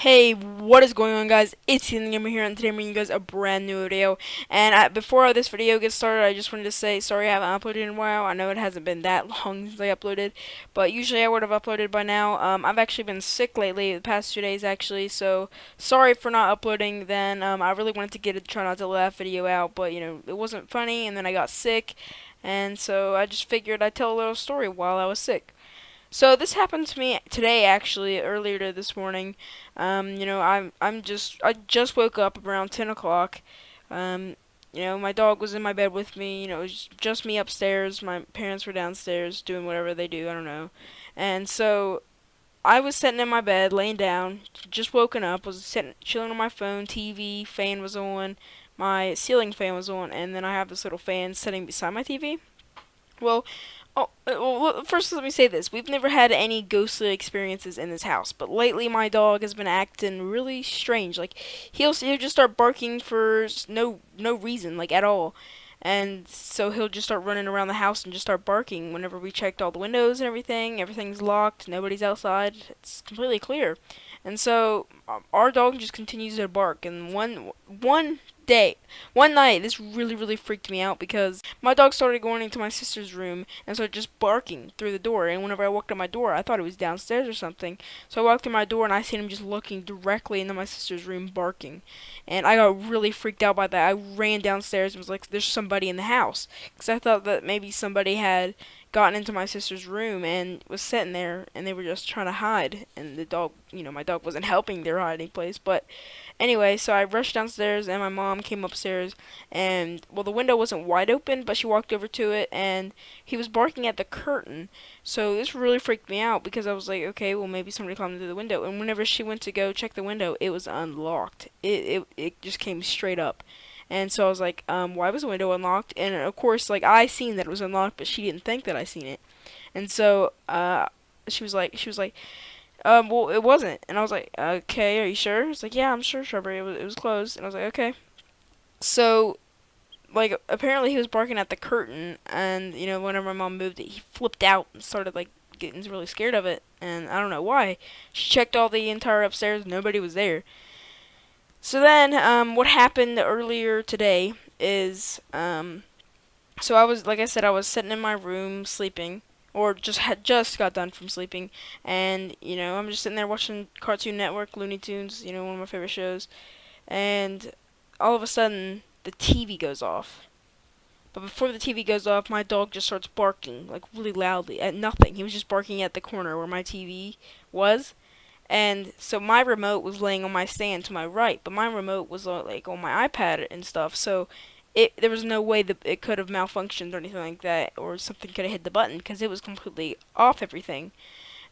Hey, what is going on, guys? It's Ethan Gamer here, and today I'm bringing you guys a brand new video. And before this video gets started, I just wanted to say sorry I haven't uploaded in a while. I know it hasn't been that long since I uploaded, but usually I would have uploaded by now. I've actually been sick lately, the past 2 days actually, so sorry for not uploading then. I really wanted to try not to let that video out, but it wasn't funny, and then I got sick, and so I just figured I'd tell a little story while I was sick. So this happened to me today, actually, earlier this morning. I just woke up around 10 o'clock. Um, my dog was in my bed with me. It was just me upstairs. My parents were downstairs doing whatever they do. I don't know. And so I was sitting in my bed, laying down, just woken up. Was sitting, chilling on my phone. TV fan was on. My ceiling fan was on, and then I have this little fan sitting beside my TV. Well, first let me say this. We've never had any ghostly experiences in this house, but lately my dog has been acting really strange. Like he'll just start barking for no reason, like at all. And so he'll just start running around the house and just start barking whenever we checked all the windows and everything. Everything's locked, nobody's outside. It's completely clear. And so our dog just continues to bark. And day, one night, this really freaked me out because my dog started going into my sister's room and started just barking through the door. And whenever I walked up my door, I thought it was downstairs or something. So I walked through my door and I seen him just looking directly into my sister's room barking. And I got really freaked out by that. I ran downstairs and was like, "There's somebody in the house," because I thought that maybe somebody had gotten into my sister's room and was sitting there and they were just trying to hide, and the dog, my dog wasn't helping their hiding place. But anyway, so I rushed downstairs and my mom came upstairs, and well, the window wasn't wide open, but she walked over to it and he was barking at the curtain. So this really freaked me out because I was like, okay, well, maybe somebody climbed through the window. And whenever she went to go check the window, it was unlocked. It just came straight up. And so I was like, why was the window unlocked? And of course, like, I seen that it was unlocked, but she didn't think that I seen it. And so she was like, well, it wasn't. And I was like, okay, are you sure? It's like, yeah, I'm sure, Shrubbery. It was closed. And I was like, okay. So, like, apparently he was barking at the curtain, and, whenever my mom moved it, he flipped out and started, like, getting really scared of it. And I don't know why. She checked all the entire upstairs, nobody was there. So then, what happened earlier today is, so I was, like I said, I was sitting in my room sleeping, or just got done from sleeping, and I'm just sitting there watching Cartoon Network, Looney Tunes, one of my favorite shows, and all of a sudden the TV goes off. But before the TV goes off, my dog just starts barking, like really loudly, at nothing. He was just barking at the corner where my TV was. And so my remote was laying on my stand to my right, but my remote was like on my iPad and stuff. So there was no way that it could have malfunctioned or anything like that, or something could have hit the button because it was completely off everything.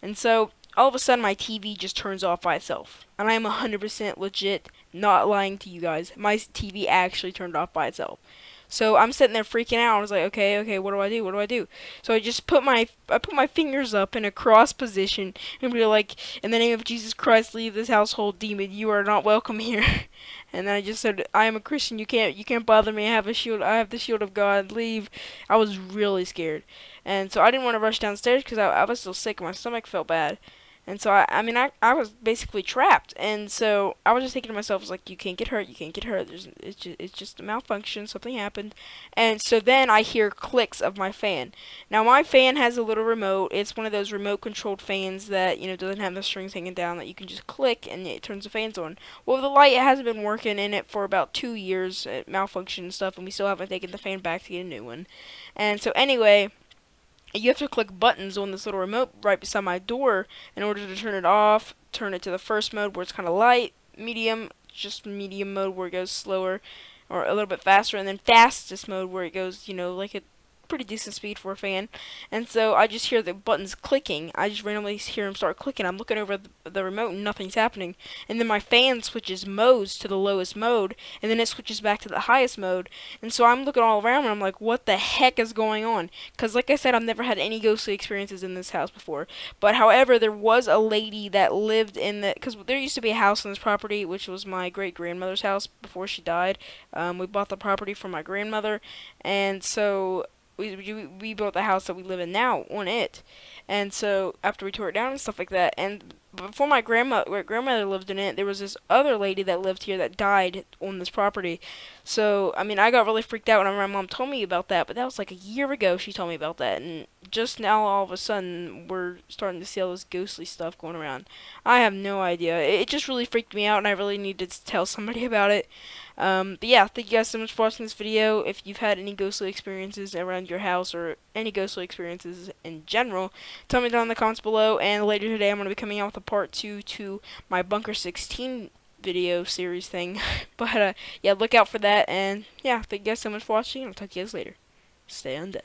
And so all of a sudden my TV just turns off by itself. And I am 100% legit not lying to you guys. My TV actually turned off by itself. So I'm sitting there freaking out. I was like, okay, what do I do? What do I do? So I put my fingers up in a cross position and be like, in the name of Jesus Christ, leave this household, demon. You are not welcome here. And then I just said, I am a Christian. You can't bother me. I have a shield. I have the shield of God. Leave. I was really scared, and so I didn't want to rush downstairs because I was still sick. My stomach felt bad. And so I was basically trapped, and so I was just thinking to myself, I was like, you can't get hurt, you can't get hurt. It's just a malfunction, something happened, and so then I hear clicks of my fan. Now my fan has a little remote. It's one of those remote controlled fans that doesn't have the strings hanging down that you can just click and it turns the fans on. Well, the light hasn't been working in it for about 2 years, it malfunctioned and stuff, and we still haven't taken the fan back to get a new one. And so anyway, you have to click buttons on this little remote right beside my door in order to turn it off, turn it to the first mode where it's kind of light, medium, just medium mode where it goes slower or a little bit faster, and then fastest mode where it goes, like a pretty decent speed for a fan. And so I just hear the buttons clicking. I just randomly hear them start clicking. I'm looking over the remote and nothing's happening. And then my fan switches modes to the lowest mode, and then it switches back to the highest mode. And so I'm looking all around and I'm like, what the heck is going on? Because like I said, I've never had any ghostly experiences in this house before. But however, there was a lady that lived in the, because there used to be a house on this property, which was my great grandmother's house before she died. We bought the property from my grandmother, and so we built the house that we live in now on it. And so after we tore it down and stuff like that, and before my grandmother lived in it, there was this other lady that lived here that died on this property. So, I mean, I got really freaked out when my mom told me about that, but that was like a year ago she told me about that, and just now all of a sudden we're starting to see all this ghostly stuff going around. I have no idea. It just really freaked me out, and I really needed to tell somebody about it. But yeah, thank you guys so much for watching this video. If you've had any ghostly experiences around your house or any ghostly experiences in general, tell me down in the comments below. And later today, I'm going to be coming out with a part 2 to my Bunker 16 video series thing. But yeah, look out for that. And yeah, thank you guys so much for watching. I'll talk to you guys later. Stay undead.